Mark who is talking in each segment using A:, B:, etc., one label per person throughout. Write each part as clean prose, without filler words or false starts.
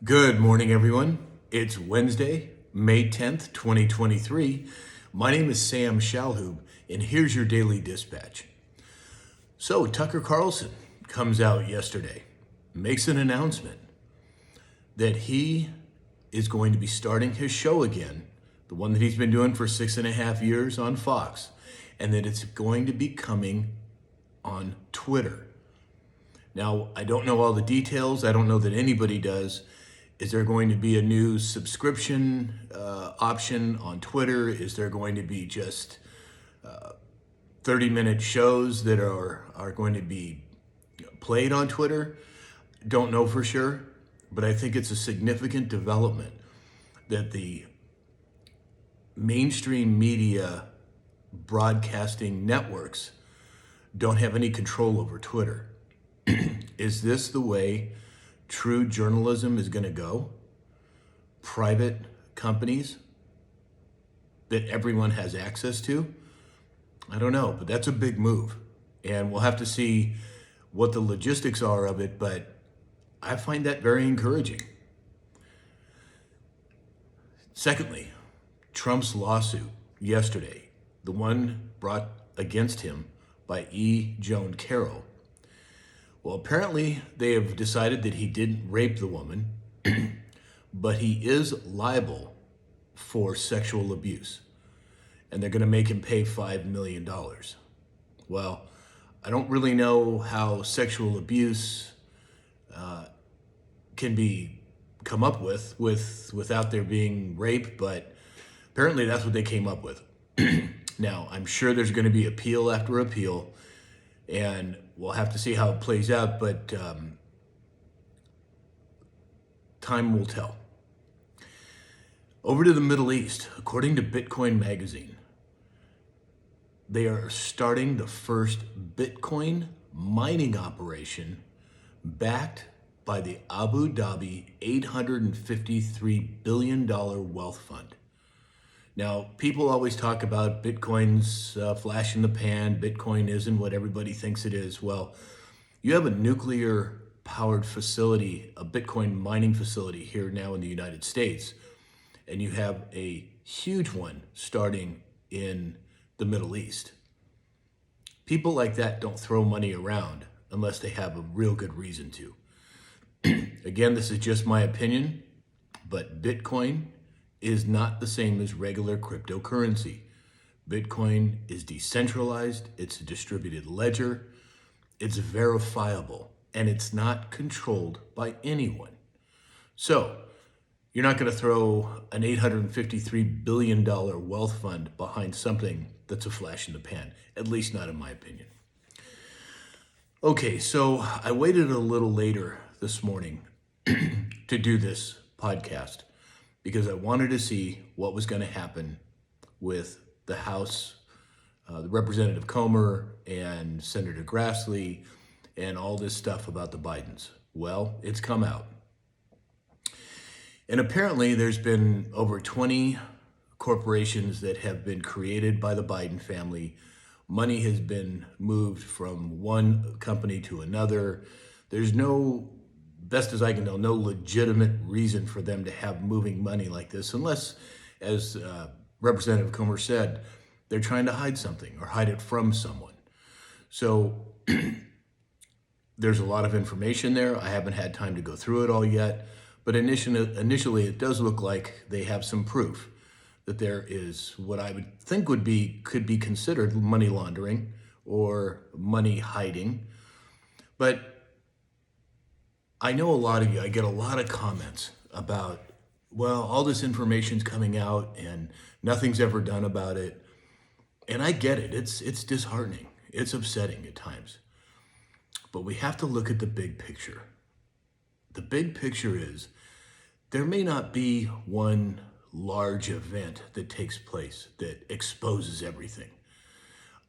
A: Good morning, everyone. It's Wednesday, May 10th, 2023. My name is Sam Shalhoub, and here's your daily dispatch. So, Tucker Carlson comes out yesterday, makes an announcement that he is going to be starting his show again, the one that he's been doing for 6.5 years on Fox, and that it's going to be coming on Twitter. Now, I don't know all the details. I don't know that anybody does. Is there going to be a new subscription option on Twitter? Is there going to be just 30-minute shows that are going to be played on Twitter? Don't know for sure, but I think it's a significant development that the mainstream media broadcasting networks don't have any control over Twitter. Is this the way true journalism is going to go? Private companies that everyone has access to? I don't know, but that's a big move. And we'll have to see what the logistics are of it, but I find that very encouraging. Secondly, Trump's lawsuit yesterday, the one brought against him by E. Joan Carroll. Well, apparently they have decided that he didn't rape the woman, but he is liable for sexual abuse, and they're going to make him pay $5 million. Well, I don't really know how sexual abuse can be come up with without there being rape, but apparently that's what they came up with. Now, I'm sure there's going to be appeal after appeal, and we'll have to see how it plays out, but time will tell. Over to the Middle East, according to Bitcoin Magazine, they are starting the first Bitcoin mining operation backed by the Abu Dhabi $853 billion wealth fund. Now, people always talk about Bitcoin's flash in the pan. Bitcoin isn't what everybody thinks it is. Well, you have a nuclear powered facility, a Bitcoin mining facility here now in the United States, and you have a huge one starting in the Middle East. People like that don't throw money around unless they have a real good reason to. Again, this is just my opinion, but Bitcoin is not the same as regular cryptocurrency. Bitcoin is decentralized, it's a distributed ledger, it's verifiable, and it's not controlled by anyone. So, you're not going to throw an $853 billion wealth fund behind something that's a flash in the pan, at least not in my opinion. Okay, so I waited a little later this morning to do this podcast because I wanted to see what was going to happen with the House, the Representative Comer and Senator Grassley, and all this stuff about the Bidens. Well, it's come out. And apparently there's been over 20 corporations that have been created by the Biden family. Money has been moved from one company to another. There's no, best as I can tell, no legitimate reason for them to have moving money like this, unless, as Representative Comer said, they're trying to hide something or hide it from someone. So there's a lot of information there. I haven't had time to go through it all yet, but initially it does look like they have some proof that there is what I would think could be considered money laundering or money hiding. But I know a lot of you, I get a lot of comments about, well, all this information's coming out and nothing's ever done about it. And I get it, it's disheartening, it's upsetting at times. But we have to look at the big picture. The big picture is there may not be one large event that takes place that exposes everything.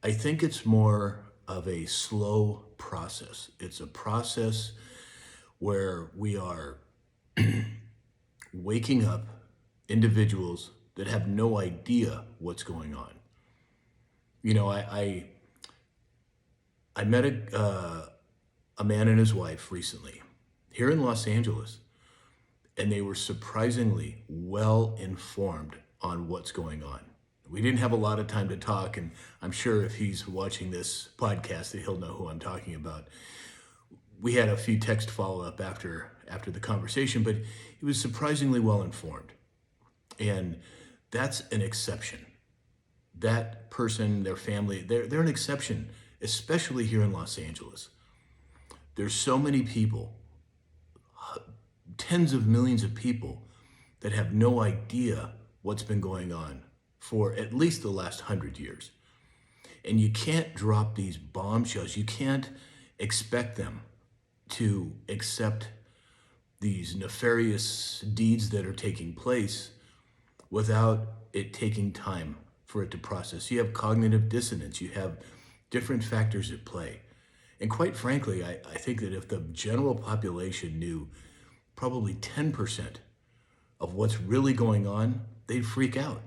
A: I think it's more of a slow process. It's a process where we are waking up individuals that have no idea what's going on. You know, I met a man and his wife recently here in Los Angeles, and they were surprisingly well informed on what's going on. We didn't have a lot of time to talk, and I'm sure if he's watching this podcast that he'll know who I'm talking about. We had a few text follow-up after the conversation, but he was surprisingly well informed. And that's an exception. That person, their family, they're an exception, especially here in Los Angeles. There's so many people, tens of millions of people, that have no idea what's been going on for at least the last 100 years. And you can't drop these bombshells. You can't expect them to accept these nefarious deeds that are taking place without it taking time for it to process. You have cognitive dissonance. You have different factors at play. And quite frankly, I think that if the general population knew probably 10% of what's really going on, they'd freak out.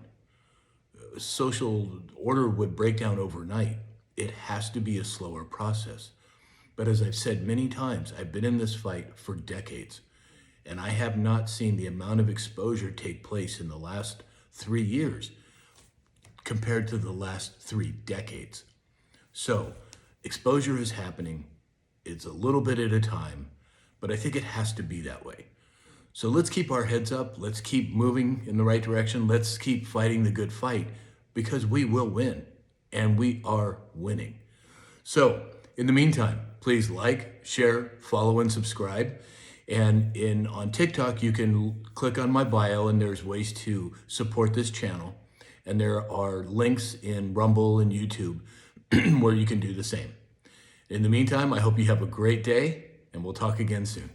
A: Social order would break down overnight. It has to be a slower process. But as I've said many times, I've been in this fight for decades, and I have not seen the amount of exposure take place in the last 3 years compared to the last 3 decades. So exposure is happening. It's a little bit at a time, but I think it has to be that way. So let's keep our heads up. Let's keep moving in the right direction. Let's keep fighting the good fight, because we will win, and we are winning. So in the meantime, please like, share, follow, and subscribe. And on TikTok, you can click on my bio, and there's ways to support this channel. And there are links in Rumble and YouTube where you can do the same. In the meantime, I hope you have a great day, and we'll talk again soon.